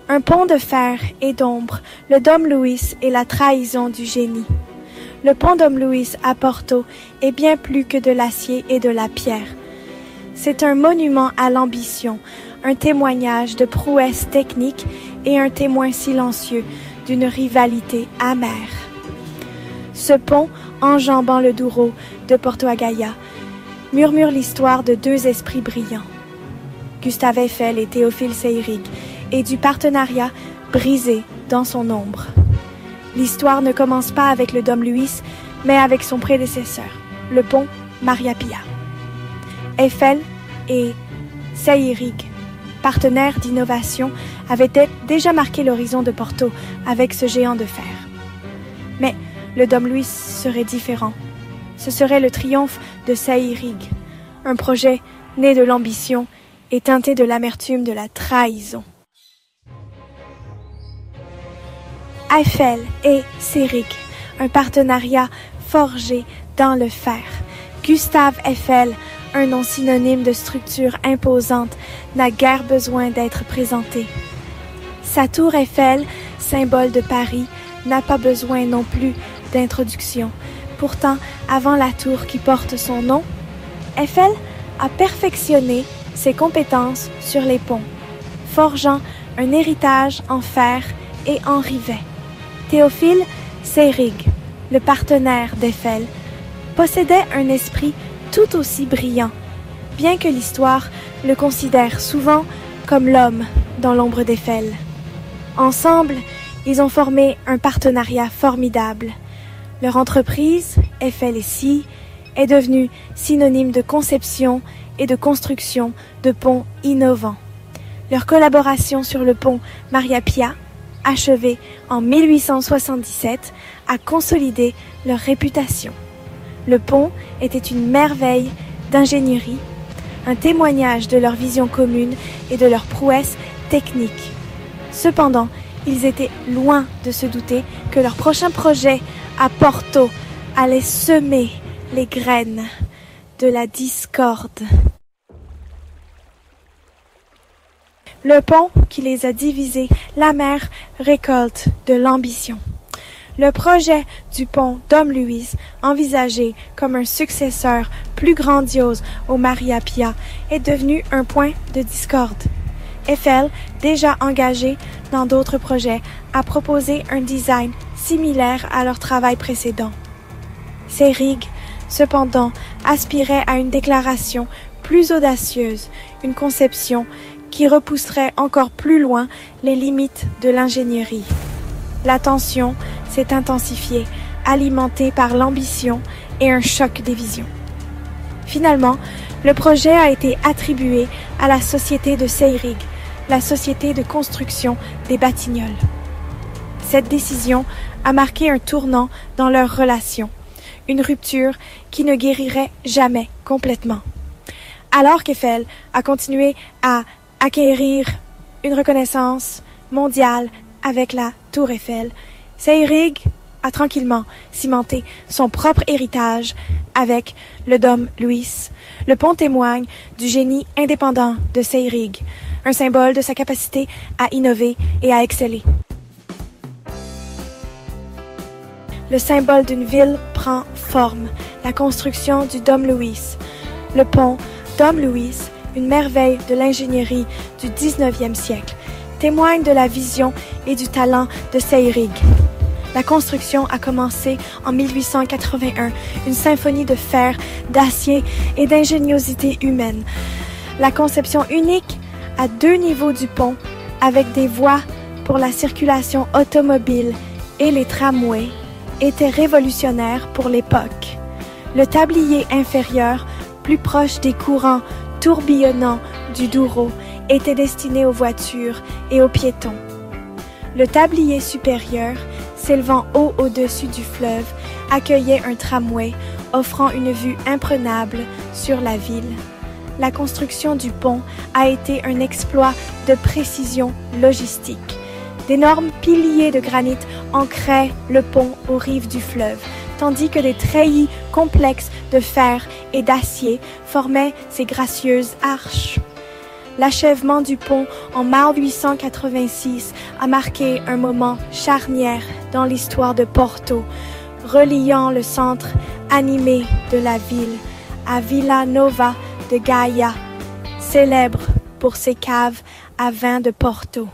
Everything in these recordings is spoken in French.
Un pont de fer et d'ombre, le Dom Luis et la trahison du génie. Le pont Dom Luis à Porto est bien plus que de l'acier et de la pierre. C'est un monument à l'ambition, un témoignage de prouesse technique et un témoin silencieux d'une rivalité amère. Ce pont, enjambant le Douro de Porto à Gaia, murmure l'histoire de deux esprits brillants, Gustave Eiffel et Théophile Seyrig, et du partenariat brisé dans son ombre. L'histoire ne commence pas avec le Dom Luis, mais avec son prédécesseur, le pont Maria Pia. Eiffel et Seyrig, partenaires d'innovation, avaient déjà marqué l'horizon de Porto avec ce géant de fer. Mais le Dom Luis serait différent. Ce serait le triomphe de Seyrig, un projet né de l'ambition et teinté de l'amertume de la trahison. Eiffel et Seyrig, un partenariat forgé dans le fer. Gustave Eiffel, un nom synonyme de structure imposante, n'a guère besoin d'être présenté. Sa tour Eiffel, symbole de Paris, n'a pas besoin non plus d'introduction. Pourtant, avant la tour qui porte son nom, Eiffel a perfectionné ses compétences sur les ponts, forgeant un héritage en fer et en rivet. Théophile Seyrig, le partenaire d'Eiffel, possédait un esprit tout aussi brillant, bien que l'histoire le considère souvent comme l'homme dans l'ombre d'Eiffel. Ensemble, ils ont formé un partenariat formidable. Leur entreprise, Eiffel et Scie, est devenue synonyme de conception et de construction de ponts innovants. Leur collaboration sur le pont Maria Pia, achevé en 1877, a consolidé leur réputation. Le pont était une merveille d'ingénierie, un témoignage de leur vision commune et de leur prouesse technique. Cependant, ils étaient loin de se douter que leur prochain projet à Porto allait semer les graines de la discorde. Le pont qui les a divisés, la mer récolte de l'ambition. Le projet du pont Dom Luis, envisagé comme un successeur plus grandiose au Maria Pia, est devenu un point de discorde. Eiffel, déjà engagé dans d'autres projets, a proposé un design similaire à leur travail précédent. Seyrig, cependant, aspirait à une déclaration plus audacieuse, une conception qui repousserait encore plus loin les limites de l'ingénierie. La tension s'est intensifiée, alimentée par l'ambition et un choc des visions. Finalement, le projet a été attribué à la société de Seyrig, la société de construction des Batignolles. Cette décision a marqué un tournant dans leur relation, une rupture qui ne guérirait jamais complètement. Alors qu'Eiffel a continué à acquérir une reconnaissance mondiale avec la Tour Eiffel, Seyrig a tranquillement cimenté son propre héritage avec le Dom Luis. Le pont témoigne du génie indépendant de Seyrig, un symbole de sa capacité à innover et à exceller. Le symbole d'une ville prend forme, la construction du Dom Luis. Le pont Dom Luis, une merveille de l'ingénierie du 19e siècle, témoigne de la vision et du talent de Seyrig. La construction a commencé en 1881, une symphonie de fer, d'acier et d'ingéniosité humaine. La conception unique à 2 niveaux du pont, avec des voies pour la circulation automobile et les tramways, était révolutionnaire pour l'époque. Le tablier inférieur, plus proche des courants tourbillonnants du Douro, était destiné aux voitures et aux piétons. Le tablier supérieur, s'élevant haut au-dessus du fleuve, accueillait un tramway offrant une vue imprenable sur la ville. La construction du pont a été un exploit de précision logistique. D'énormes piliers de granit ancraient le pont aux rives du fleuve, tandis que des treillis complexes de fer et d'acier formaient ses gracieuses arches. L'achèvement du pont en 1886 a marqué un moment charnière dans l'histoire de Porto, reliant le centre animé de la ville à Vila Nova de Gaia, célèbre pour ses caves à vin de Porto.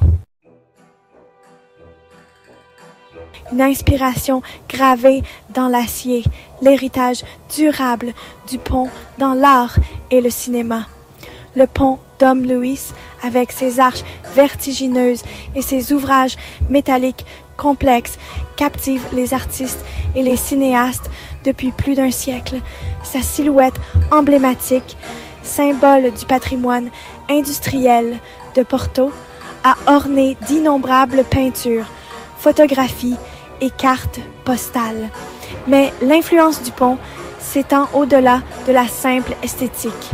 Une inspiration gravée dans l'acier, l'héritage durable du pont dans l'art et le cinéma. Le pont Dom Luís, avec ses arches vertigineuses et ses ouvrages métalliques complexes, captive les artistes et les cinéastes depuis plus d'un siècle. Sa silhouette emblématique, symbole du patrimoine industriel de Porto, a orné d'innombrables peintures, photographies et cartes postales. Mais l'influence du pont s'étend au-delà de la simple esthétique.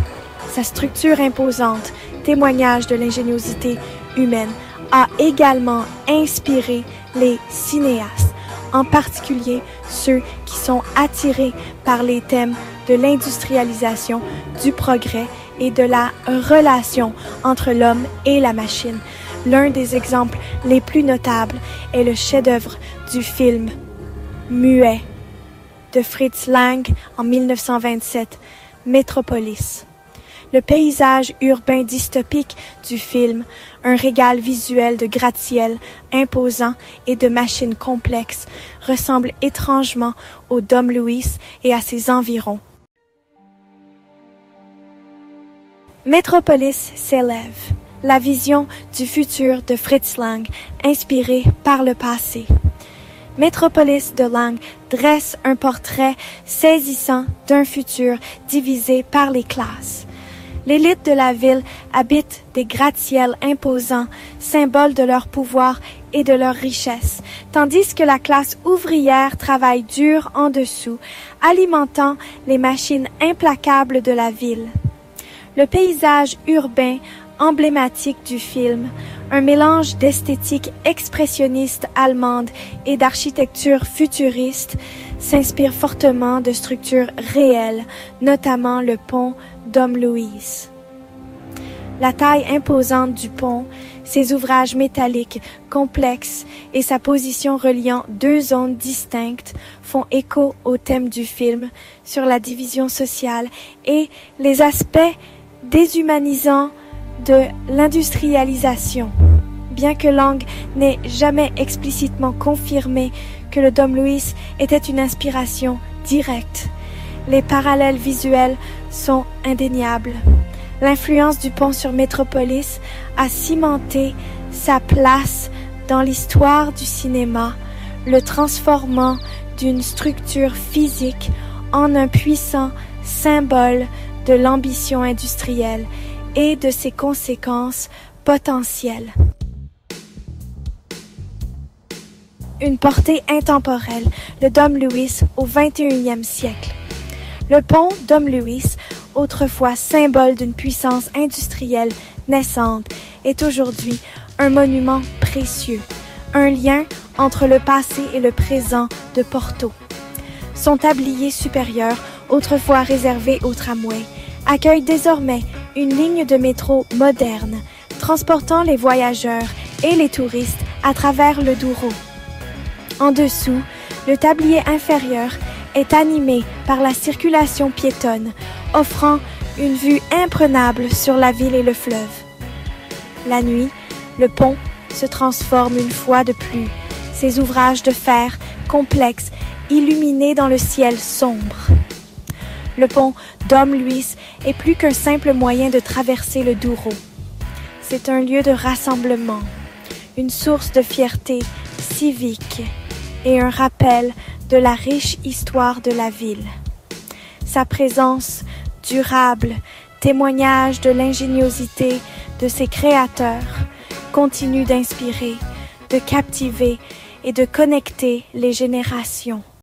Sa structure imposante, témoignage de l'ingéniosité humaine, a également inspiré les cinéastes, en particulier ceux qui sont attirés par les thèmes de l'industrialisation, du progrès et de la relation entre l'homme et la machine. L'un des exemples les plus notables est le chef-d'œuvre du film muet de Fritz Lang en 1927, Métropolis. Le paysage urbain dystopique du film, un régal visuel de gratte-ciel imposant et de machines complexes, ressemble étrangement au Dom Luís et à ses environs. Métropolis s'élève, la vision du futur de Fritz Lang, inspirée par le passé. Métropolis de Lang dresse un portrait saisissant d'un futur divisé par les classes. L'élite de la ville habite des gratte-ciels imposants, symboles de leur pouvoir et de leur richesse, tandis que la classe ouvrière travaille dur en dessous, alimentant les machines implacables de la ville. Le paysage urbain emblématique du film, un mélange d'esthétique expressionniste allemande et d'architecture futuriste, s'inspire fortement de structures réelles, notamment le pont Dom Luís. La taille imposante du pont, ses ouvrages métalliques complexes et sa position reliant deux zones distinctes font écho au thème du film sur la division sociale et les aspects déshumanisants de l'industrialisation. Bien que Lang n'ait jamais explicitement confirmé que le Dom Luís était une inspiration directe, les parallèles visuels sont indéniables. L'influence du pont sur Métropolis a cimenté sa place dans l'histoire du cinéma, le transformant d'une structure physique en un puissant symbole de l'ambition industrielle et de ses conséquences potentielles. Une portée intemporelle, le Dom Luís au XXIe siècle. Le pont Dom Luís, autrefois symbole d'une puissance industrielle naissante, est aujourd'hui un monument précieux, un lien entre le passé et le présent de Porto. Son tablier supérieur, autrefois réservé aux tramways, accueille désormais une ligne de métro moderne, transportant les voyageurs et les touristes à travers le Douro. En dessous, le tablier inférieur est animé par la circulation piétonne, offrant une vue imprenable sur la ville et le fleuve. La nuit, le pont se transforme une fois de plus, ses ouvrages de fer complexes illuminés dans le ciel sombre. Le pont Dom Luís est plus qu'un simple moyen de traverser le Douro. C'est un lieu de rassemblement, une source de fierté civique et un rappel de la riche histoire de la ville. Sa présence durable, témoignage de l'ingéniosité de ses créateurs, continue d'inspirer, de captiver et de connecter les générations.